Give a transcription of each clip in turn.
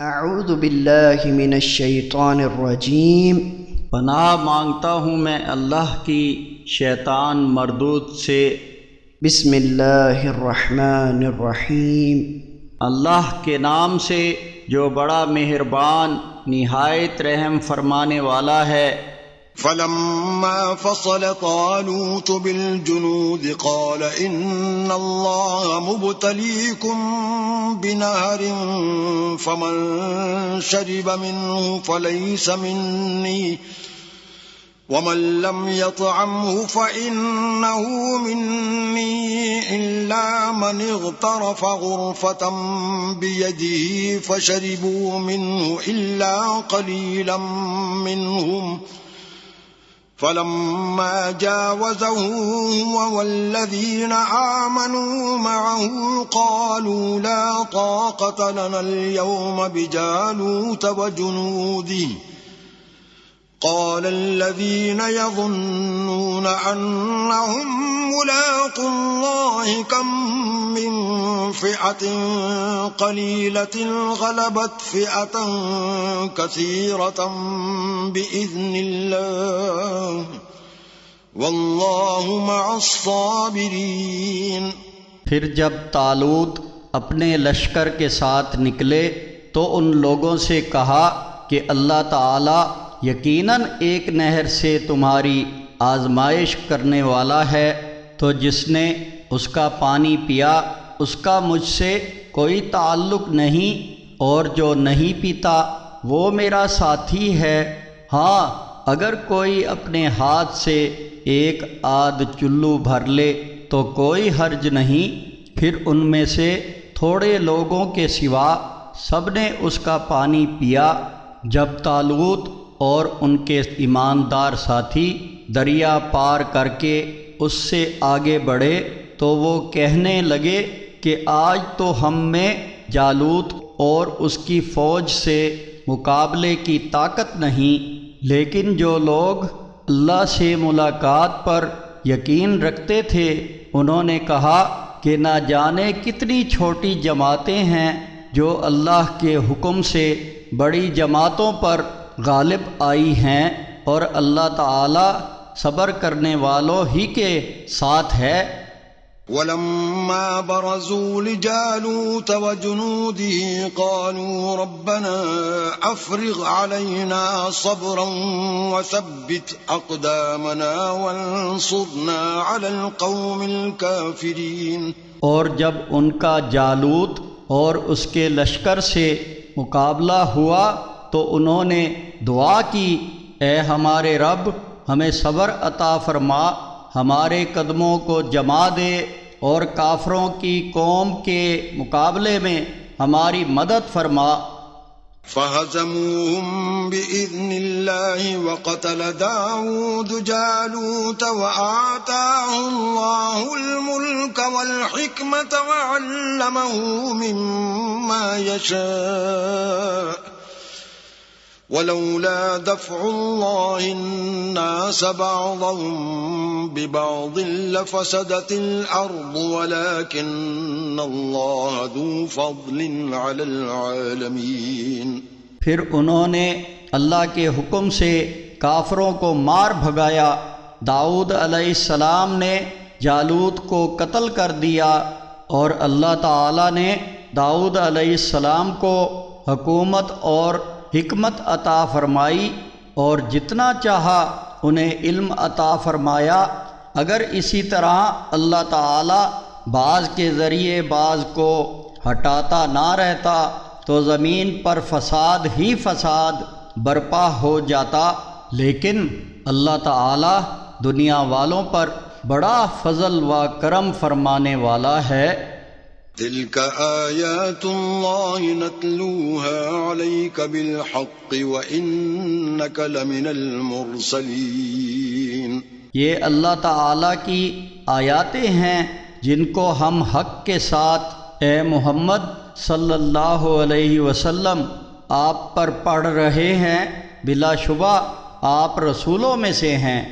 اعوذ باللہ من الشیطان الرجیم، پناہ مانگتا ہوں میں اللہ کی شیطان مردود سے۔ بسم اللہ الرحمن الرحیم، اللہ کے نام سے جو بڑا مہربان نہایت رحم فرمانے والا ہے۔ فلما فصل طالوت بالجنود قال إن الله مبتليكم بنهر فمن شرب منه فليس مني ومن لم يطعمه فإنه مني إلا من اغترف غرفة بيده فشربوا منه إلا قليلا منهم فلما جاوزه هو والذين آمنوا معه قالوا لا طاقة لنا اليوم بجالوت وجنوده قال الذين يظنون أنهم ملاقو الله كم من فئة قليلة غلبت فئة كثيرة بإذن الله والله مع الصابرين۔ پھر جب طالوت اپنے لشکر کے ساتھ نکلے تو ان لوگوں سے کہا کہ اللہ تعالی یقیناً ایک نہر سے تمہاری آزمائش کرنے والا ہے، تو جس نے اس کا پانی پیا اس کا مجھ سے کوئی تعلق نہیں، اور جو نہیں پیتا وہ میرا ساتھی ہے۔ ہاں، اگر کوئی اپنے ہاتھ سے ایک آدھ چلو بھر لے تو کوئی حرج نہیں، پھر ان میں سے تھوڑے لوگوں کے سوا سب نے اس کا پانی پیا۔ جب طالوت اور ان کے ایماندار ساتھی دریا پار کر کے اس سے آگے بڑھے تو وہ کہنے لگے کہ آج تو ہم میں جالوت اور اس کی فوج سے مقابلے کی طاقت نہیں، لیکن جو لوگ اللہ سے ملاقات پر یقین رکھتے تھے انہوں نے کہا کہ نہ جانے کتنی چھوٹی جماعتیں ہیں جو اللہ کے حکم سے بڑی جماعتوں پر غالب آئی ہیں، اور اللہ تعالی صبر کرنے والوں ہی کے ساتھ ہے۔ ولما برزوا لجالوت وجنوده قالوا ربنا افرغ علينا صبرا وثبت اقدامنا وانصرنا على القوم الكافرين۔ اور جب ان کا جالوت اور اس کے لشکر سے مقابلہ ہوا تو انہوں نے دعا کی، اے ہمارے رب ہمیں صبر عطا فرما، ہمارے قدموں کو جما دے اور کافروں کی قوم کے مقابلے میں ہماری مدد فرما۔ فَهَزَمُوهُمْ بِإِذْنِ اللَّهِ وَقَتَلَ دَاوُودُ جَالُوتَ وَآتَاهُ اللَّهُ الْمُلْكَ وَالْحِكْمَةَ وَعَلَّمَهُ مِمَّا يَشَاءُ ولولا دفع الله الناس بعضهم ببعض لفسدت الأرض ولكن الله ذو فضل على العالمين۔ پھر انہوں نے اللہ کے حکم سے کافروں کو مار بھگایا۔ داؤد علیہ السلام نے جالوت کو قتل کر دیا، اور اللہ تعالی نے داؤد علیہ السلام کو حکومت اور حکمت عطا فرمائی، اور جتنا چاہا انہیں علم عطا فرمایا۔ اگر اسی طرح اللہ تعالی بعض کے ذریعے بعض کو ہٹاتا نہ رہتا تو زمین پر فساد ہی فساد برپا ہو جاتا، لیکن اللہ تعالی دنیا والوں پر بڑا فضل و کرم فرمانے والا ہے۔ تلك آیات اللہ نتلوها علیک بالحق وإنک لمن المرسلین۔ یہ اللہ تعالی کی آیاتیں ہیں جن کو ہم حق کے ساتھ اے محمد صلی اللہ علیہ وسلم آپ پر پڑھ رہے ہیں، بلا شبہ آپ رسولوں میں سے ہیں۔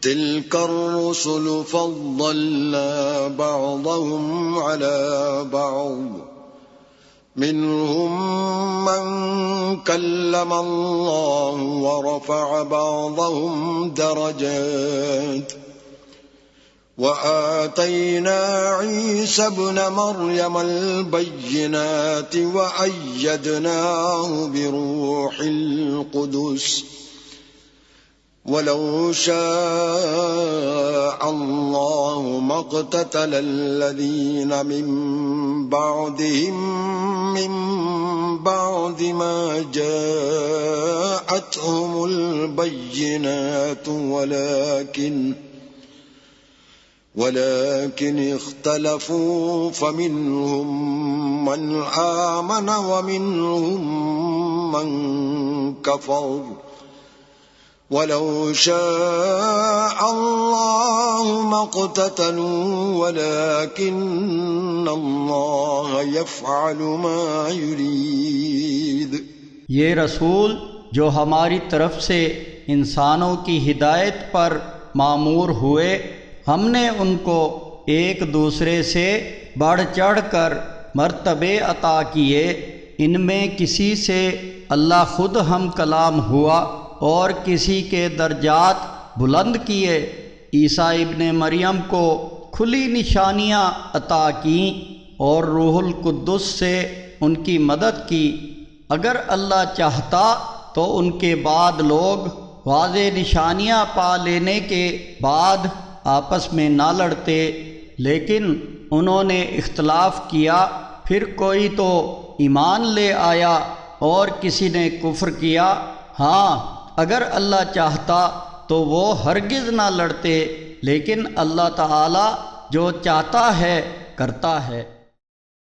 تلك الرسل فضلنا بعضهم على بعض منهم من كلم الله ورفع بعضهم درجات وآتينا عيسى ابن مريم البينات وأيدناه بروح القدس ولو شاء الله ما اقتتل الذين من بعد ما جاءتهم البينات ولكن اختلفوا فمنهم من آمن ومنهم من كفر ولو شاء الله ما اقتتلوا ولكن الله يفعل ما يريد۔ یہ رسول جو ہماری طرف سے انسانوں کی ہدایت پر مامور ہوئے، ہم نے ان کو ایک دوسرے سے بڑھ چڑھ کر مرتبے عطا کیے۔ ان میں کسی سے اللہ خود ہم کلام ہوا اور کسی کے درجات بلند کیے۔ عیسیٰ ابن مریم کو کھلی نشانیاں عطا کیں اور روح القدس سے ان کی مدد کی۔ اگر اللہ چاہتا تو ان کے بعد لوگ واضح نشانیاں پا لینے کے بعد آپس میں نہ لڑتے، لیکن انہوں نے اختلاف کیا۔ پھر کوئی تو ایمان لے آیا اور کسی نے کفر کیا۔ ہاں، اگر اللہ چاہتا تو وہ ہرگز نہ لڑتے، لیکن اللہ تعالی جو چاہتا ہے کرتا ہے۔